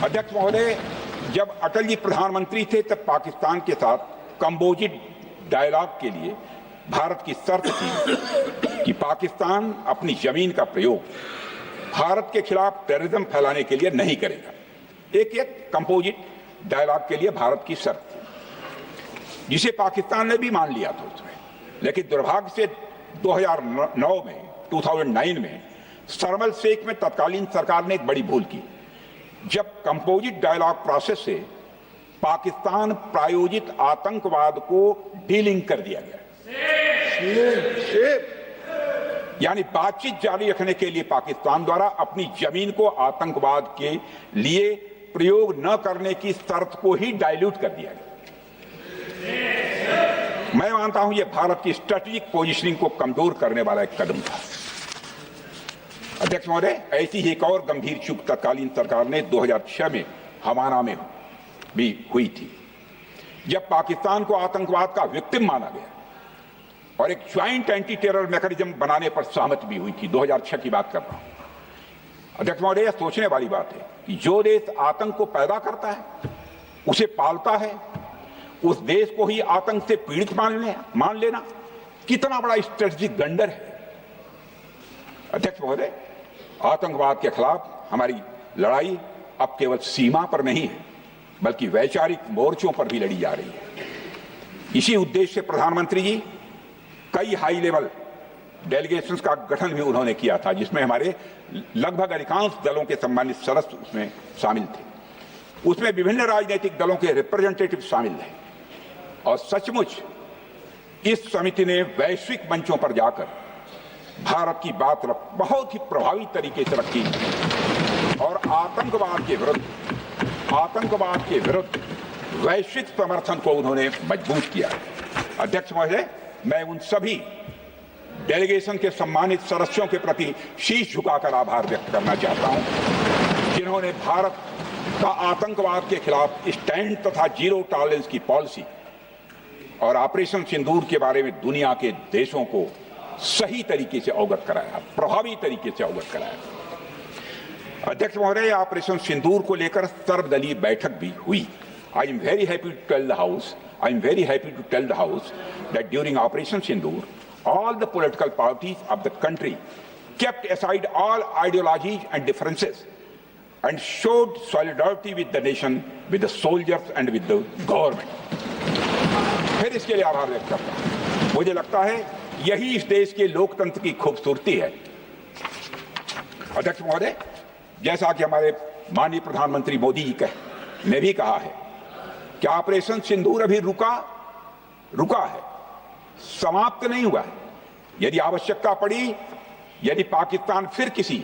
अध्यक्ष महोदय, जब अटल जी प्रधानमंत्री थे तब पाकिस्तान के साथ कंबोजिट डायलॉग के लिए भारत की शर्त थी कि पाकिस्तान अपनी जमीन का प्रयोग भारत के खिलाफ टेररिज्म फैलाने के लिए नहीं करेगा। एक कंपोजिट डायलॉग के लिए भारत की शर्त थी, जिसे पाकिस्तान ने भी मान लिया था उसमें। लेकिन दुर्भाग्य से 2009 में शर्म शेख में तत्कालीन सरकार ने एक बड़ी भूल की, जब कंपोजिट डायलॉग प्रोसेस से पाकिस्तान प्रायोजित आतंकवाद को डीलिंक कर दिया गया। यानी बातचीत जारी रखने के लिए पाकिस्तान द्वारा अपनी जमीन को आतंकवाद के लिए प्रयोग न करने की शर्त को ही डाइल्यूट कर दिया गया। मैं मानता हूं यह भारत की स्ट्रेटेजिक पोजीशनिंग को कमजोर करने वाला एक कदम था। अध्यक्ष महोदय, ऐसी ही एक और गंभीर चूक तत्कालीन सरकार ने 2006 में हवाना में भी हुई थी, जब पाकिस्तान को आतंकवाद का विक्टिम माना गया और एक ज्वाइंट एंटी टेरर मैकेनिज्म बनाने पर सहमति भी हुई थी। 2006 की बात कर रहा हूं। अध्यक्ष महोदय, यह सोचने वाली बात है कि जो देश आतंक को पैदा करता है, उसे पालता है, उस देश को ही आतंक से पीड़ित मान लेना कितना बड़ा स्ट्रेटेजिक ब्लंडर है। अध्यक्ष महोदय, आतंकवाद के खिलाफ हमारी लड़ाई अब केवल सीमा पर नहीं है, बल्कि वैचारिक मोर्चों पर भी लड़ी जा रही है। इसी उद्देश्य से प्रधानमंत्री जी कई हाई लेवल डेलीगेशंस का गठन भी उन्होंने किया था, जिसमें हमारे लगभग अधिकांश दलों के सम्मानित सदस्य उसमें शामिल थे। उसमें विभिन्न राजनीतिक दलों के रिप्रेजेंटेटिव शामिल थे और सचमुच इस समिति ने वैश्विक मंचों पर जाकर भारत की बात बहुत ही प्रभावी तरीके से रखी और आतंकवाद के विरुद्ध वैश्विक समर्थन को उन्होंने मजबूत किया। अध्यक्ष महोदय, मैं उन सभी डेलीगेशन के सम्मानित सदस्यों के प्रति शीश झुकाकर आभार व्यक्त करना चाहता हूं, जिन्होंने भारत का आतंकवाद के खिलाफ स्टैंड तथा जीरो टॉलरेंस की पॉलिसी और ऑपरेशन सिंदूर के बारे में दुनिया के देशों को सही तरीके से अवगत कराया, प्रभावी तरीके से अवगत कराया। अध्यक्ष महोदय, ऑपरेशन सिंदूर को लेकर सर्वदलीय बैठक भी हुई। I am very happy to tell the House that during Operation Sindoor, all the political parties of the country kept aside all ideologies and differences and showed solidarity with the nation, with the soldiers and with the government. फिर इसके लिए आभार व्यक्त करता हूं। मुझे लगता है यही इस देश के लोकतंत्र की खूबसूरती है। अध्यक्ष महोदय, जैसा कि हमारे माननीय प्रधानमंत्री मोदी जी ने भी कहा है कि ऑपरेशन सिंदूर अभी रुका है, समाप्त नहीं हुआ है। यदि आवश्यकता पड़ी, यदि पाकिस्तान फिर किसी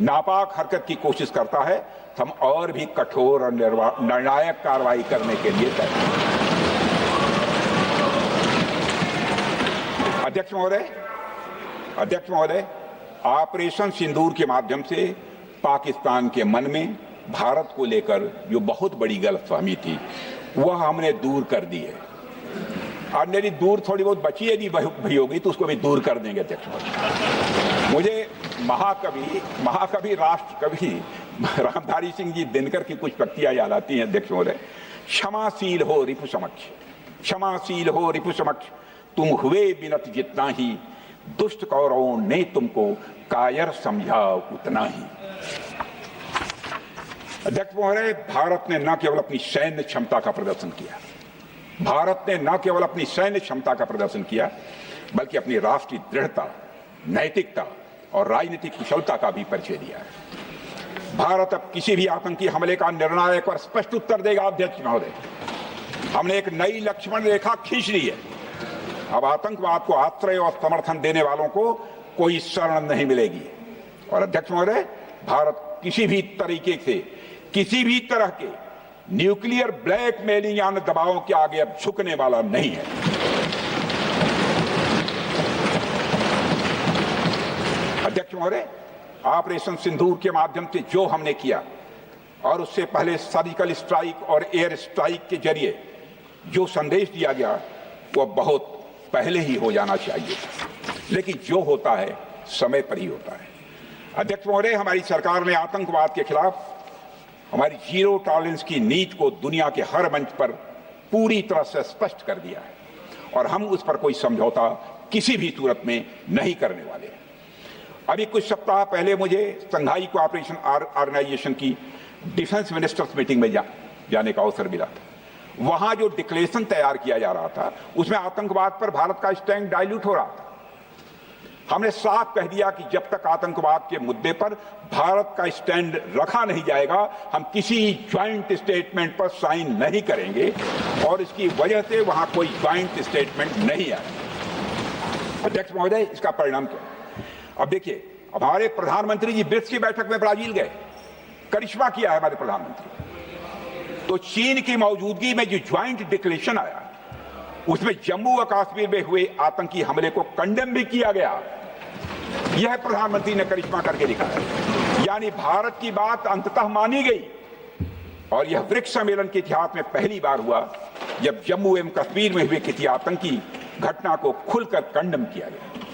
नापाक हरकत की कोशिश करता है, तो हम और भी कठोर और निर्णायक कार्रवाई करने के लिए तैयार हैं। अध्यक्ष महोदय, ऑपरेशन सिंदूर के माध्यम से पाकिस्तान के मन में भारत को लेकर जो बहुत बड़ी गलतफहमी थी, वह हमने दूर कर दी है। और मेरी दूर थोड़ी बहुत बची है, यदि भी होगी तो उसको भी दूर कर देंगे। अध्यक्ष महोदय, मुझे महाकवि राष्ट्रकवि रामधारी सिंह जी दिनकर की कुछ पंक्तियां याद आती हैं। अध्यक्ष महोदय, क्षमाशील हो रिपु समक्ष, तुम हुए विनत जितना ही, दुष्ट कौरवों ने तुमको कायर समझा उतना ही। अध्यक्ष महोदय, भारत ने न केवल अपनी सैन्य क्षमता का प्रदर्शन किया, बल्कि अपनी राष्ट्रीय दृढ़ता, नैतिकता और राजनीतिक कुशलता का भी परिचय दिया है। भारत अब किसी भी आतंकी हमले का निर्णायक और स्पष्ट उत्तर देगा। अध्यक्ष महोदय, हमने एक नई लक्ष्मण रेखा खींच ली है। अब आतंकवाद को आश्रय और समर्थन देने वालों को कोई शरण नहीं मिलेगी। और अध्यक्ष महोदय, भारत किसी भी तरह के न्यूक्लियर ब्लैकमेलिंग या दबावों के आगे अब झुकने वाला नहीं है। अध्यक्ष महोदय, ऑपरेशन सिंदूर के माध्यम से जो हमने किया और उससे पहले सर्जिकल स्ट्राइक और एयर स्ट्राइक के जरिए जो संदेश दिया गया, वह बहुत पहले ही हो जाना चाहिए, लेकिन जो होता है समय पर ही होता है। अध्यक्ष महोदय, हमारी सरकार ने आतंकवाद के खिलाफ हमारी जीरो टॉलरेंस की नीति को दुनिया के हर मंच पर पूरी तरह से स्पष्ट कर दिया है और हम उस पर कोई समझौता किसी भी सूरत में नहीं करने वाले हैं। अभी कुछ सप्ताह पहले मुझे शंघाई कोऑपरेशन ऑर्गेनाइजेशन की डिफेंस मिनिस्टर्स मीटिंग में जाने का अवसर मिला था। वहां जो डिक्लेरेशन तैयार किया जा रहा था उसमें आतंकवाद पर भारत का स्टैंड डाइल्यूट हो रहा था। हमने साफ कह दिया कि जब तक आतंकवाद के मुद्दे पर भारत का स्टैंड रखा नहीं जाएगा हम किसी ज्वाइंट स्टेटमेंट पर साइन नहीं करेंगे और इसकी वजह से वहां कोई ज्वाइंट स्टेटमेंट नहीं आया। अध्यक्ष महोदय, इसका परिणाम क्या? अब देखिए, हमारे प्रधानमंत्री जी ब्रिक्स की बैठक में ब्राजील गए, करिश्मा किया है हमारे प्रधानमंत्री। तो चीन की मौजूदगी में जो ज्वाइंट डिक्लेरेशन आया उसमें जम्मू व कश्मीर में हुए आतंकी हमले को कंडेम भी किया गया। यह प्रधानमंत्री ने करिश्मा करके दिखाया, यानी भारत की बात अंततः मानी गई और यह ब्रिक्स सम्मेलन के इतिहास में पहली बार हुआ जब जम्मू एवं कश्मीर में हुए किसी आतंकी घटना को खुलकर कंडेम किया गया।